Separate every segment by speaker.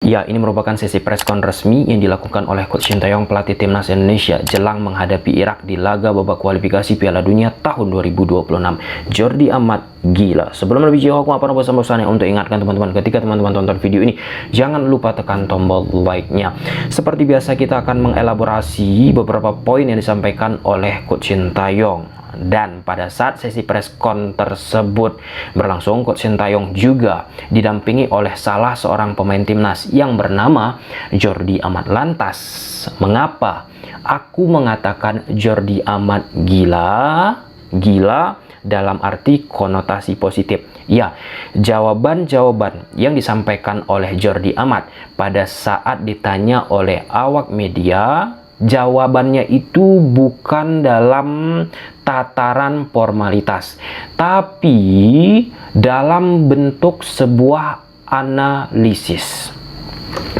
Speaker 1: Ya, ini merupakan sesi preskon resmi yang dilakukan oleh Coach Sintayong, pelatih Timnas Indonesia, jelang menghadapi Irak di laga babak kualifikasi Piala Dunia tahun 2026. Jordi amat gila. Sebelum lebih jauh, aku apa bosan-bosannya untuk ingatkan teman-teman, ketika teman-teman tonton video ini, jangan lupa tekan tombol like-nya. Seperti biasa, kita akan mengelaborasi beberapa poin yang disampaikan oleh Coach Sintayong. Dan pada saat sesi preskon tersebut berlangsung, Coach Sintayong juga didampingi oleh salah seorang pemain timnas yang bernama Jordi Amat. Lantas, mengapa aku mengatakan Jordi Amat gila? Gila dalam arti konotasi positif. Ya, jawaban-jawaban yang disampaikan oleh Jordi Amat pada saat ditanya oleh awak media, jawabannya itu bukan dalam tataran formalitas, tapi dalam bentuk sebuah analisis.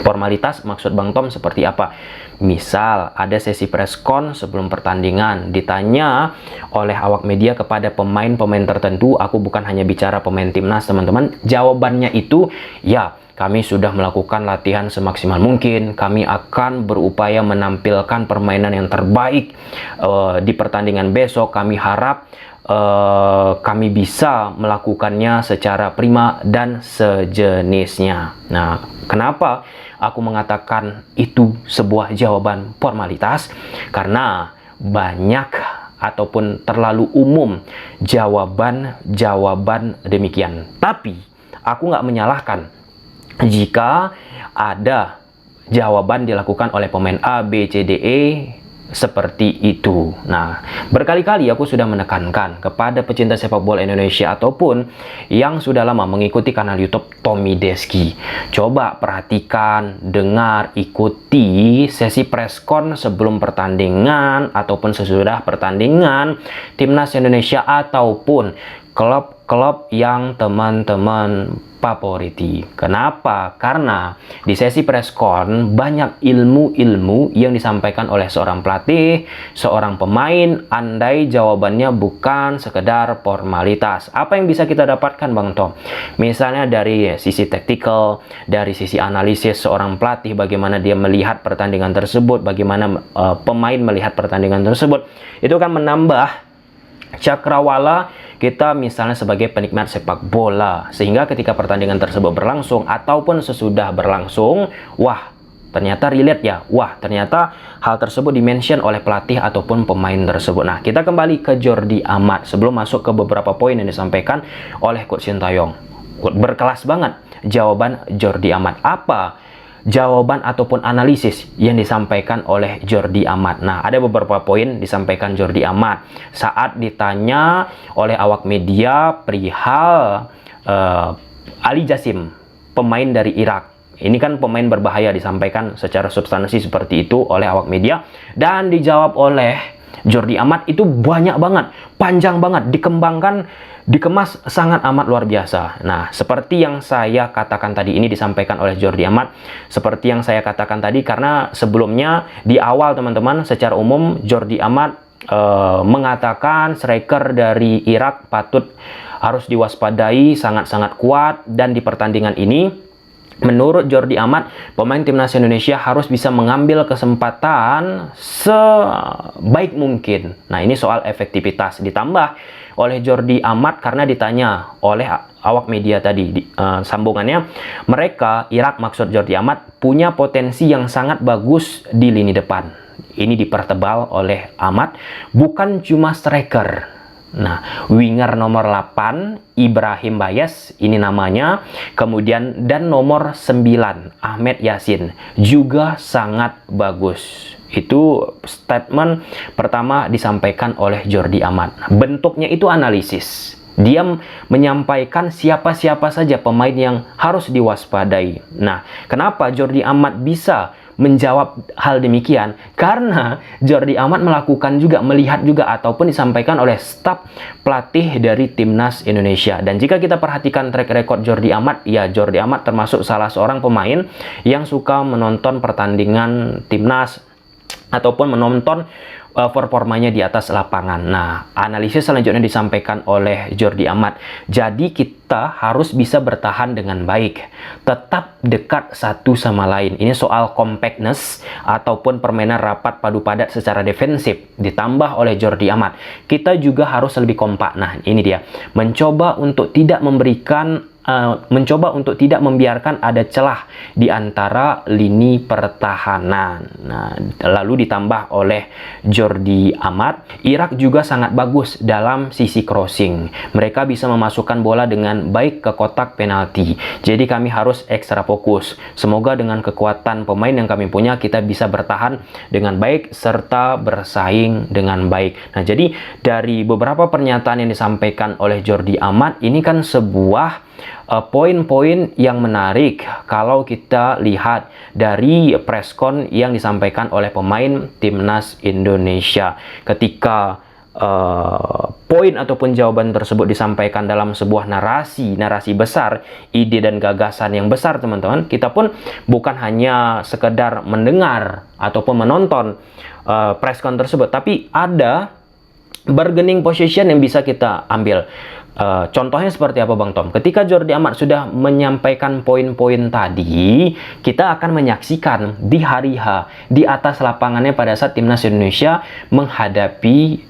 Speaker 1: Formalitas maksud Bang Tom seperti apa? Misal ada sesi preskon sebelum pertandingan, ditanya oleh awak media kepada pemain-pemain tertentu, aku bukan hanya bicara pemain timnas teman-teman, jawabannya itu ya, kami sudah melakukan latihan semaksimal mungkin. Kami akan berupaya menampilkan permainan yang terbaik di pertandingan besok. Kami harap kami bisa melakukannya secara prima dan sejenisnya. Nah, kenapa aku mengatakan itu sebuah jawaban formalitas? Karena banyak ataupun terlalu umum jawaban-jawaban demikian. Tapi aku nggak menyalahkan jika ada jawaban dilakukan oleh pemain A, B, C, D, E seperti itu. Nah, berkali-kali aku sudah menekankan kepada pecinta sepak bola Indonesia ataupun yang sudah lama mengikuti kanal YouTube Tommy Deski. Coba perhatikan, dengar, ikuti sesi preskon sebelum pertandingan ataupun sesudah pertandingan Timnas Indonesia ataupun klub-klub yang teman-teman favoriti. Kenapa? Karena di sesi preskon banyak ilmu-ilmu yang disampaikan oleh seorang pelatih, seorang pemain, andai jawabannya bukan sekedar formalitas. Apa yang bisa kita dapatkan Bang Tom? Misalnya dari sisi taktikal, dari sisi analisis seorang pelatih, bagaimana dia melihat pertandingan tersebut, bagaimana pemain melihat pertandingan tersebut. Itu kan menambah cakrawala kita misalnya sebagai penikmat sepak bola, sehingga ketika pertandingan tersebut berlangsung ataupun sesudah berlangsung, wah ternyata relate ya, wah ternyata hal tersebut dimention oleh pelatih ataupun pemain tersebut. Nah, kita kembali ke Jordi Amat sebelum masuk ke beberapa poin yang disampaikan oleh Coach Sintayong. Berkelas banget jawaban Jordi Amat. Apa jawaban ataupun analisis yang disampaikan oleh Jordi Amat? Nah, ada beberapa poin disampaikan Jordi Amat saat ditanya oleh awak media perihal Ali Jassim, pemain dari Irak. Ini kan pemain berbahaya, disampaikan secara substansi seperti itu oleh awak media, dan dijawab oleh Jordi Amat itu banyak banget, panjang banget, dikembangkan, dikemas sangat amat luar biasa. Nah, seperti yang saya katakan tadi, ini disampaikan oleh Jordi Amat. Seperti yang saya katakan tadi, karena sebelumnya di awal teman-teman, secara umum Jordi Amat mengatakan striker dari Irak patut harus diwaspadai, sangat-sangat kuat, dan di pertandingan ini menurut Jordi Amat, pemain timnas Indonesia harus bisa mengambil kesempatan sebaik mungkin. Nah, ini soal efektivitas. Ditambah oleh Jordi Amat karena ditanya oleh awak media tadi, sambungannya, mereka, Irak maksud Jordi Amat, punya potensi yang sangat bagus di lini depan. Ini dipertebal oleh Amat, bukan cuma striker. Nah, winger nomor 8 Ibrahim Bayes, ini namanya, kemudian dan nomor 9 Ahmed Yassin juga sangat bagus. Itu statement pertama disampaikan oleh Jordi Amat. Bentuknya itu analisis. Dia menyampaikan siapa-siapa saja pemain yang harus diwaspadai. Nah, kenapa Jordi Amat bisa menjawab hal demikian? Karena Jordi Amat melakukan juga, melihat juga, ataupun disampaikan oleh staf pelatih dari Timnas Indonesia. Dan jika kita perhatikan track record Jordi Amat, ya Jordi Amat termasuk salah seorang pemain yang suka menonton pertandingan Timnas, ataupun menonton performanya di atas lapangan. Nah, analisis selanjutnya disampaikan oleh Jordi Amat. Jadi kita harus bisa bertahan dengan baik, tetap dekat satu sama lain. Ini soal compactness ataupun permainan rapat padu padat secara defensif. Ditambah oleh Jordi Amat, kita juga harus lebih kompak. Nah, ini dia. Mencoba untuk tidak membiarkan ada celah di antara lini pertahanan. Nah, lalu ditambah oleh Jordi Amat, Irak juga sangat bagus dalam sisi crossing. Mereka bisa memasukkan bola dengan baik ke kotak penalti. Jadi kami harus ekstra fokus. Semoga dengan kekuatan pemain yang kami punya, kita bisa bertahan dengan baik serta bersaing dengan baik. Nah, jadi dari beberapa pernyataan yang disampaikan oleh Jordi Amat, ini kan sebuah poin-poin yang menarik kalau kita lihat dari preskon yang disampaikan oleh pemain timnas Indonesia. Ketika poin ataupun jawaban tersebut disampaikan dalam sebuah narasi besar, ide dan gagasan yang besar, teman-teman, kita pun bukan hanya sekedar mendengar ataupun menonton preskon tersebut, tapi ada bargaining position yang bisa kita ambil. Contohnya seperti apa, Bang Tom? Ketika Jordi Amat sudah menyampaikan poin-poin tadi, kita akan menyaksikan di hari H di atas lapangannya pada saat timnas Indonesia menghadapi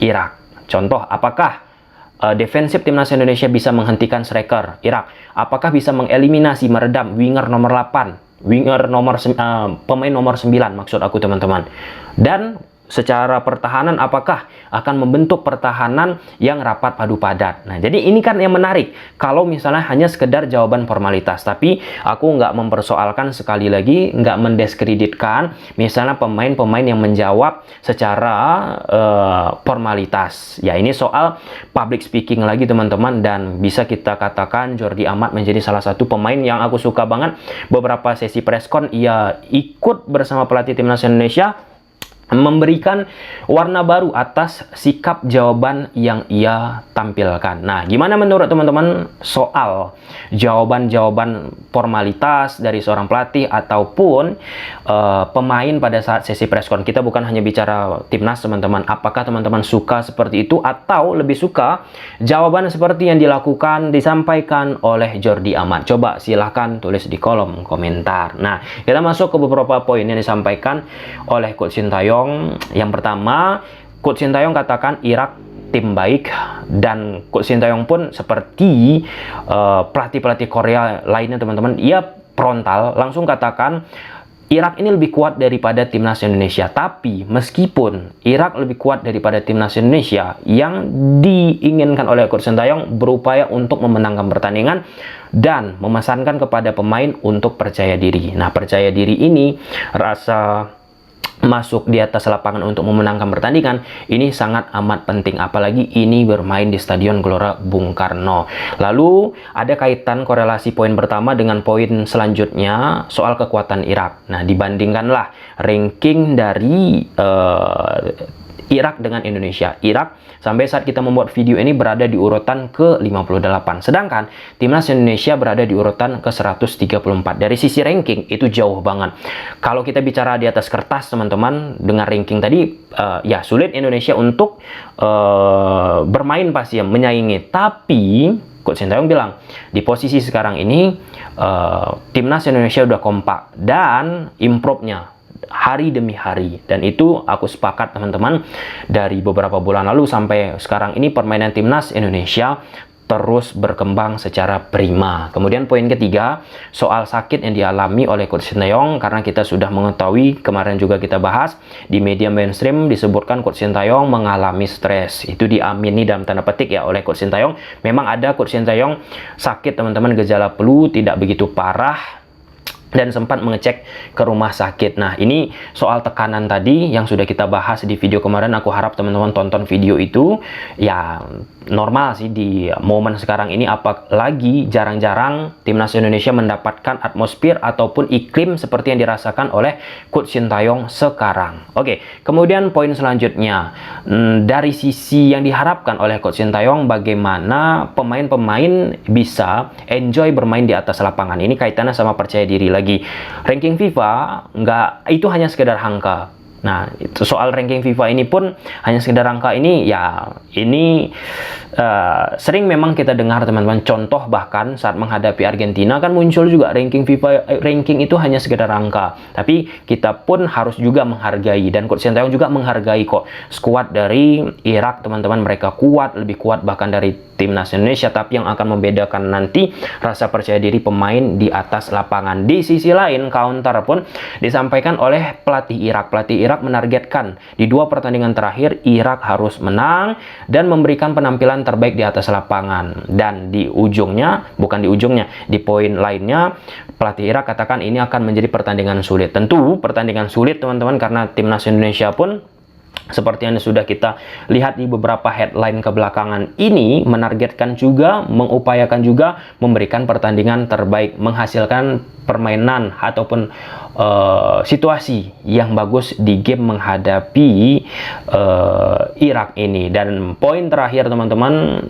Speaker 1: Irak. Contoh, apakah defensif timnas Indonesia bisa menghentikan striker Irak? Apakah bisa mengeliminasi, meredam winger nomor 8, pemain nomor 9 maksud aku, teman-teman? Dan secara pertahanan, apakah akan membentuk pertahanan yang rapat padu padat? Nah, jadi ini kan yang menarik. Kalau misalnya hanya sekedar jawaban formalitas, tapi aku nggak mempersoalkan, sekali lagi, nggak mendiskreditkan misalnya pemain-pemain yang menjawab secara formalitas. Ya, ini soal public speaking lagi, teman-teman, dan bisa kita katakan Jordi Amat menjadi salah satu pemain yang aku suka banget. Beberapa sesi preskon ia ikut bersama pelatih timnas Indonesia, memberikan warna baru atas sikap jawaban yang ia tampilkan. Nah, gimana menurut teman-teman soal jawaban-jawaban formalitas dari seorang pelatih ataupun pemain pada saat sesi preskon? Kita bukan hanya bicara timnas, teman-teman. Apakah teman-teman suka seperti itu atau lebih suka jawaban seperti yang disampaikan oleh Jordi Amat? Coba silahkan tulis di kolom komentar. Nah, kita masuk ke beberapa poin yang disampaikan oleh Coach Sintayong. Yang pertama, Coach Sintayong katakan Irak tim baik, dan Coach Sintayong pun seperti pelatih-pelatih Korea lainnya, teman-teman, ia frontal langsung katakan Irak ini lebih kuat daripada timnas Indonesia. Tapi meskipun Irak lebih kuat daripada timnas Indonesia, yang diinginkan oleh Coach Sintayong berupaya untuk memenangkan pertandingan dan memesankan kepada pemain untuk percaya diri. Nah, percaya diri ini, rasa masuk di atas lapangan untuk memenangkan pertandingan, ini sangat amat penting, apalagi ini bermain di Stadion Gelora Bung Karno. Lalu ada kaitan korelasi poin pertama dengan poin selanjutnya soal kekuatan Irak. Nah, dibandingkanlah ranking dari Irak dengan Indonesia. Irak sampai saat kita membuat video ini berada di urutan ke-58. Sedangkan timnas Indonesia berada di urutan ke-134. Dari sisi ranking itu jauh banget. Kalau kita bicara di atas kertas, teman-teman, dengan ranking tadi, ya sulit Indonesia untuk bermain pasti ya, menyaingi. Tapi Coach Sintayong bilang, di posisi sekarang ini timnas Indonesia udah kompak dan improve-nya hari demi hari, dan itu aku sepakat, teman-teman. Dari beberapa bulan lalu sampai sekarang ini permainan timnas Indonesia terus berkembang secara prima. Kemudian poin ketiga, soal sakit yang dialami oleh Coach Sintayong, karena kita sudah mengetahui, kemarin juga kita bahas di media mainstream disebutkan Coach Sintayong mengalami stres. Itu diamini dalam tanda petik ya oleh Coach Sintayong. Memang ada Coach Sintayong sakit, teman-teman, gejala flu tidak begitu parah dan sempat mengecek ke rumah sakit. Nah, ini soal tekanan tadi yang sudah kita bahas di video kemarin. Aku harap teman-teman tonton video itu. Ya, normal sih di momen sekarang ini, apalagi jarang-jarang timnas Indonesia mendapatkan atmosfer ataupun iklim seperti yang dirasakan oleh Coach Sintayong sekarang. Oke, kemudian poin selanjutnya, dari sisi yang diharapkan oleh Coach Sintayong, bagaimana pemain-pemain bisa enjoy bermain di atas lapangan. Ini kaitannya sama percaya diri lagi. Ranking FIFA nggak itu hanya sekedar angka. Nah, itu soal ranking FIFA ini pun hanya sekedar angka ini, ya ini sering memang kita dengar teman-teman. Contoh bahkan saat menghadapi Argentina kan muncul juga ranking FIFA, ranking itu hanya sekedar angka. Tapi kita pun harus juga menghargai, dan Coach Sintayong juga menghargai kok skuad dari Irak teman-teman. Mereka kuat, lebih kuat bahkan dari timnas Indonesia. Tapi yang akan membedakan nanti rasa percaya diri pemain di atas lapangan. Di sisi lain, counter pun disampaikan oleh pelatih Irak. Pelatih Irak menargetkan di 2 pertandingan terakhir Irak harus menang dan memberikan penampilan terbaik di atas lapangan. Dan di ujungnya, bukan di ujungnya, di poin lainnya, pelatih Irak katakan ini akan menjadi pertandingan sulit. Tentu pertandingan sulit teman-teman, karena timnas Indonesia pun seperti yang sudah kita lihat di beberapa headline kebelakangan ini, menargetkan juga, mengupayakan juga memberikan pertandingan terbaik, menghasilkan permainan ataupun situasi yang bagus di game menghadapi Irak ini. Dan poin terakhir teman-teman,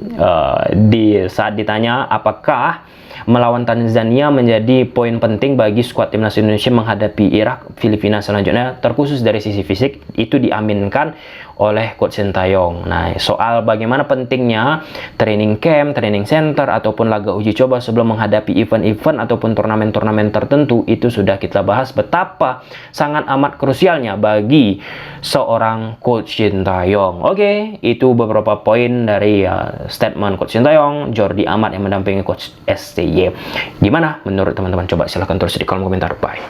Speaker 1: saat ditanya apakah melawan Tanzania menjadi poin penting bagi skuad timnas Indonesia menghadapi Irak, Filipina selanjutnya, terkhusus dari sisi fisik, itu diaminkan oleh Coach Sintayong. Nah, soal bagaimana pentingnya training camp, training center, ataupun laga uji coba sebelum menghadapi event-event ataupun turnamen-turnamen tertentu, itu sudah kita bahas betapa sangat amat krusialnya bagi seorang Coach Sintayong. Oke, itu beberapa poin dari statement Coach Sintayong, Jordi Amat yang mendampingi Coach STY. Gimana menurut teman-teman? Coba silahkan tulis di kolom komentar. Bye.